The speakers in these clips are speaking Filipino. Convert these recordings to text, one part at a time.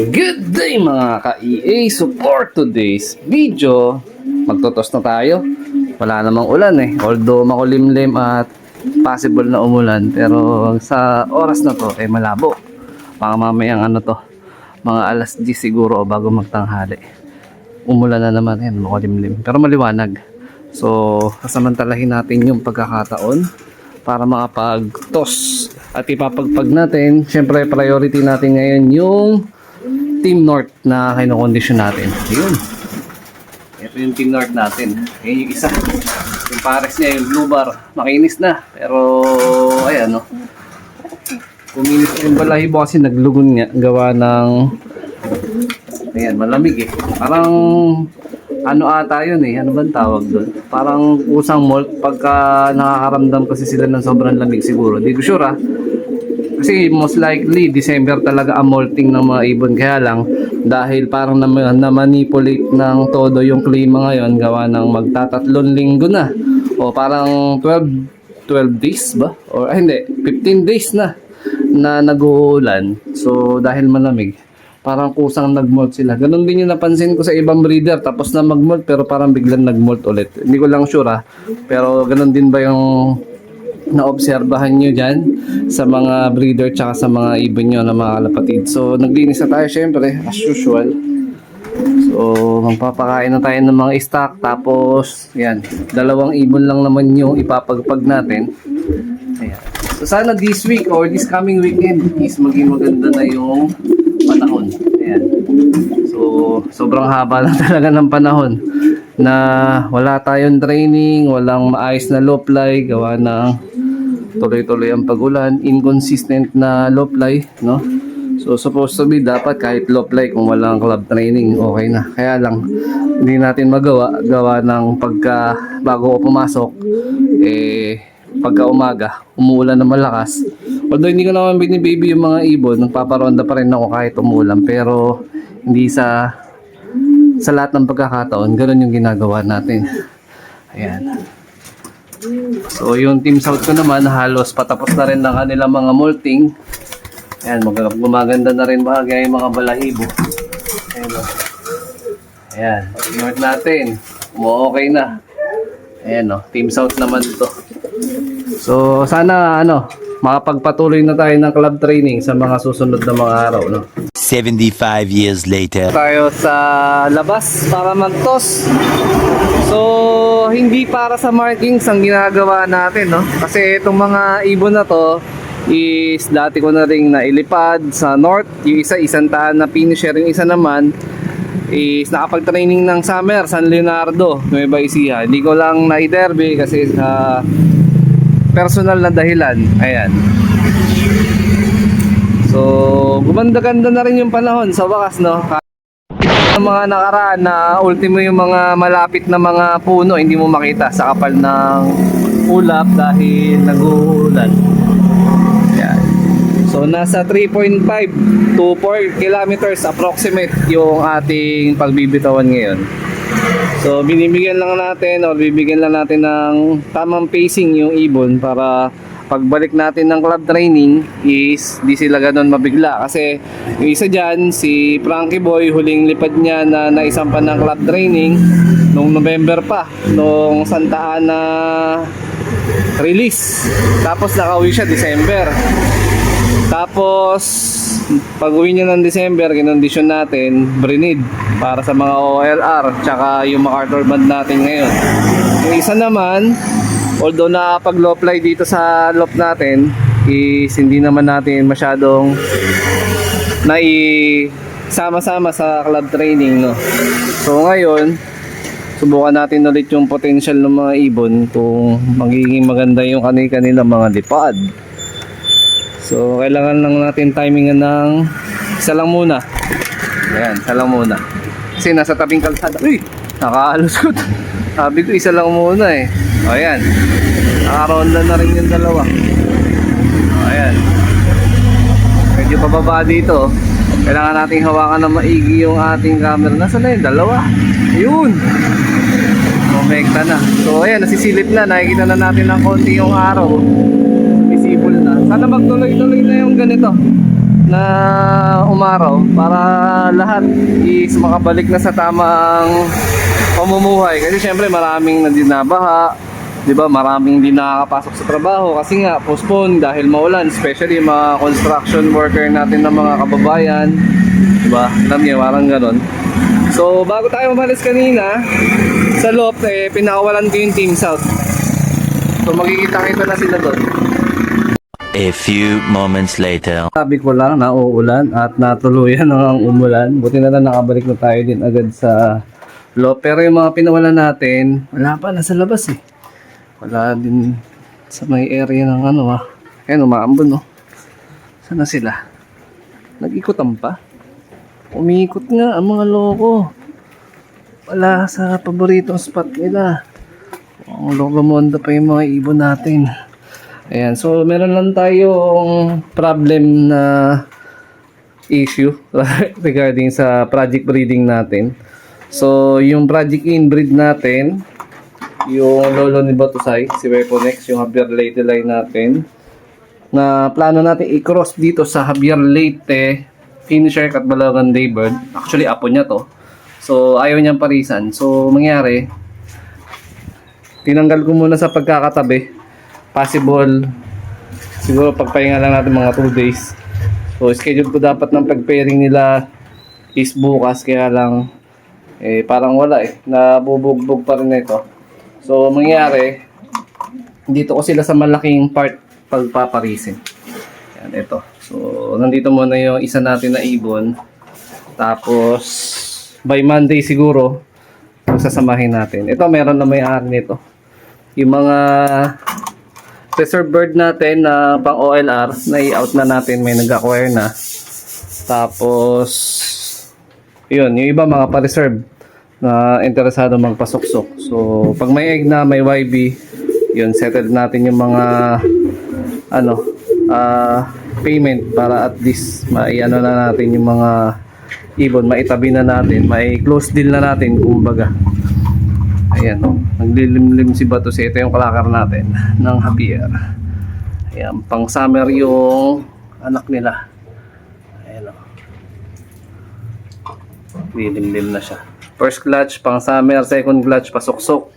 Good day mga ka-EA! So for today's video, magtotos na tayo. Wala namang ulan eh. Although makulimlim at possible na umulan. Pero sa oras na to eh malabo. Mga mamayang ano to, mga alas 10 siguro o bago magtanghali. Umulan na naman yan, makulimlim. Pero maliwanag. So sasamantalahin natin yung pagkakataon para makapag-toss at ipapagpag natin. Siyempre priority natin ngayon yung Team North na kinokondisyon natin. Ayun. Ito yung Team North natin. Ayun yung isa. Yung pares niya, yung blue bar. Makinis na. Pero, ayan no. Kuminis yung balahibo kasi naglugon nga. Gawa ng, ayan, malamig eh. Parang, ano ata yun eh. Ano bang tawag doon? Parang kusang malt pagka nakakaramdam kasi sila ng sobrang lamig siguro. Hindi ko sure ah. Kasi most likely, December talaga ang molting ng mga ibon. Kaya lang, dahil parang na-manipulate ng todo yung klima ngayon, gawa ng magtatatlong linggo na. O parang 12 days ba? O hindi, 15 days na nag-uulan. So, dahil malamig, parang kusang nag-molt sila. Ganon din yung napansin ko sa ibang breeder. Tapos na mag-molt, pero parang biglang nag-molt ulit. Hindi ko lang sure ah. Pero ganon din ba yung naobserbahan nyo dyan sa mga breeder tsaka sa mga ibon nyo na mga kalapatid. So naglinis na tayo syempre as usual. So magpapakain na tayo ng mga stock. Tapos yan, 2 ibon lang naman yung ipapagpag natin. Ayan. So sana this week or this coming weekend is maging maganda na yung panahon. Ayan. So sobrang haba lang talaga ng panahon na wala tayong training, walang maayos na low fly, gawa ng tuloy-tuloy ang pagulan, inconsistent na low fly, no? So supposed to be dapat kahit low fly kung walang club training, okay na. Kaya lang hindi natin magawa gawa ng pagka bago ako pumasok eh pagka umaga umuulan na malakas. Although hindi ko naman binibaby yung mga ibon, nagpaparonda pa rin ako kahit umuulan, pero hindi sa lahat ng pagkakataon, ganoon yung ginagawa natin. Ayan. So yung Team South ko naman, halos patapos na rin ng kanilang mga molting. Ayan, gumaganda na rin bahagya yung mga balahibo. Ayan o. Ayan, North natin. Okay na. Ayan o, Team South naman ito. So sana ano, makapagpatuloy na tayo ng club training sa mga susunod na mga araw, no? 75 years later. Tayo sa labas para mag-toss. So, hindi para sa markings ang ginagawa natin, no? Kasi itong mga ibon na to is dati ko na ring nailipad sa North. Yung isa, isang taan na finisher. Yung isa naman is nakapag-training ng summer, San Leonardo, Nueva Ecija. Hindi ko lang na-derby kasi personal na dahilan. Ayan. So, gumanda-ganda na rin yung panahon sa wakas, no? Ng mga nakaraan na ultimo yung mga malapit na mga puno hindi mo makita sa kapal ng ulap dahil nag-uulan. Ayan. So, nasa 3.5 to 4 kilometers approximate yung ating pagbibitawan ngayon. So, binibigyan lang natin o bibigyan lang natin ng tamang pacing yung ibon para pagbalik natin ng club training is di sila ganun mabigla. Kasi yung isa dyan, si Frankie Boy, huling lipad niya na naisampan ng club training nung November pa, nung Santa Ana release. Tapos nakauwi siya December. Tapos pag uwi niya ng December, kinondisyon natin brinid para sa mga OLR tsaka yung MacArthur band natin ngayon. Yung isa naman, although nakapag low fly dito sa loft natin, is hindi naman natin masyadong naisama-sama sa club training, no? So ngayon, subukan natin ulit yung potential ng mga ibon kung magiging maganda yung kanilang mga lipad. So kailangan lang natin timingan ng isa lang muna. Ayan, isa lang muna. Kasi nasa tabing kalsada. Uy! Nakaalusot. Sabi ko isa lang muna eh. O ayan. Nakaronda na rin yung dalawa. O ayan. Medyo pababa dito. Kailangan nating hawakan na maigi yung ating camera. Nasaan na yung dalawa? Ayun. Momekta na. So ayan, nasisilip na. Nakikita na natin ng konti yung araw. Visible na. Sana magtuloy-tuloy na yung ganito. na umaraw para lahat is makabalik na sa tamang pamumuhay. Kasi syempre maraming nandinabaha, di ba? Maraming hindi nakakapasok sa trabaho kasi nga postpone dahil maulan, especially mga construction worker natin ng mga kababayan, di ba? Alam niyo, parang ganon. So bago tayo umalis kanina sa loft, pinakawalan ko yung Team South. So magkikita-kita na sila doon. A few moments later. Sabi ko lang na uulan at natuluyan ang umulan. Buti na lang nakabalik na tayo din agad sa loob. Pero yung mga pinawalan natin, wala pa, nasa labas eh. Wala din sa may area ng ano ah. Ayan, umaambon no. Sana sila? Nag-ikutan pa? Umiikot nga ang mga loko. Wala sa paboritong spot nila. Ang loko monda pa yung mga ibon natin. Ayan, so meron lang tayong problem na issue regarding sa project breeding natin. So, yung project inbreed natin, yung lolo ni Batusay, si Weponex, yung Javier Leyte line natin, na plano natin i-cross dito sa Javier Leyte, Finisher at Balagan Daybird. Actually, apo niya to. So, ayaw niyang parisan. So, mangyari, tinanggal ko muna sa pagkakatabi. Possible, siguro pagpahinga lang natin mga 2 days. So, schedule ko dapat ng pag-pairing nila is bukas, kaya lang, parang wala nabubugbog pa rin ito. So, mangyari, dito ko sila sa malaking part pagpaparisin. Yan, ito. So, nandito muna yung isa natin na ibon. Tapos, by Monday siguro, sasamahin natin. Ito, meron na may-ari nito. Yung mga reserve bird natin na pang OLR, na-i-out na natin, may nag-acquire na. Tapos, yun, yung iba mga pa-reserve na interesado magpasuksok. So, pag may egg na, may YB, yun, settle natin yung mga payment para at least maiano na natin yung mga ibon, maitabi na natin, may close deal na natin, kumbaga. Ayan o, naglilimlim si Bato. Ito yung kalakar natin ng Javier. Ayan, pang summer yung anak nila. Ayan o, lilimlim na siya. First clutch pang summer, second clutch pasuksok.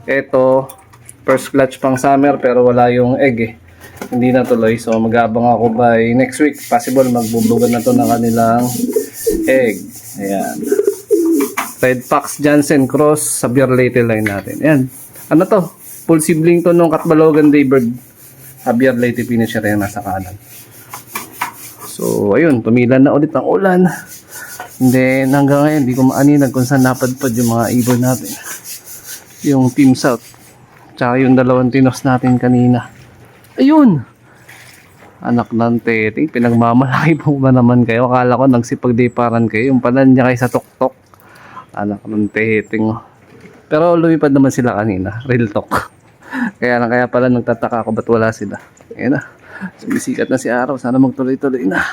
Ito, first clutch pang summer pero wala yung egg eh. Hindi na tuloy, so mag-abang ako by next week. Possible magbubugan na to ng kanilang egg. Ayan, Red Fox Jansen Cross sa Javier Leyte line natin. Ayan. Ano to? Full sibling to nung Katbalogan Daybird. Javier Leyte Finisher yung nasa kanan. So, ayun. Tumilan na ulit ang ulan. And then, hanggang ngayon, hindi ko maaninag kung saan napadpad yung mga ibon natin. Yung Team South. Tsaka yung dalawang tinos natin kanina. Ayun! Anak ng teting. Pinagmamalaki po ba naman kayo? Akala ko nagsipagdiparan kayo. Yung panan niya kayo sa tuktok. Anak ng teting. Pero lumipad naman sila kanina. Real talk. Kaya pala nagtataka ako ba't wala sila. Ayan na. Sumisikat na si araw. Sana magtuloy-tuloy na.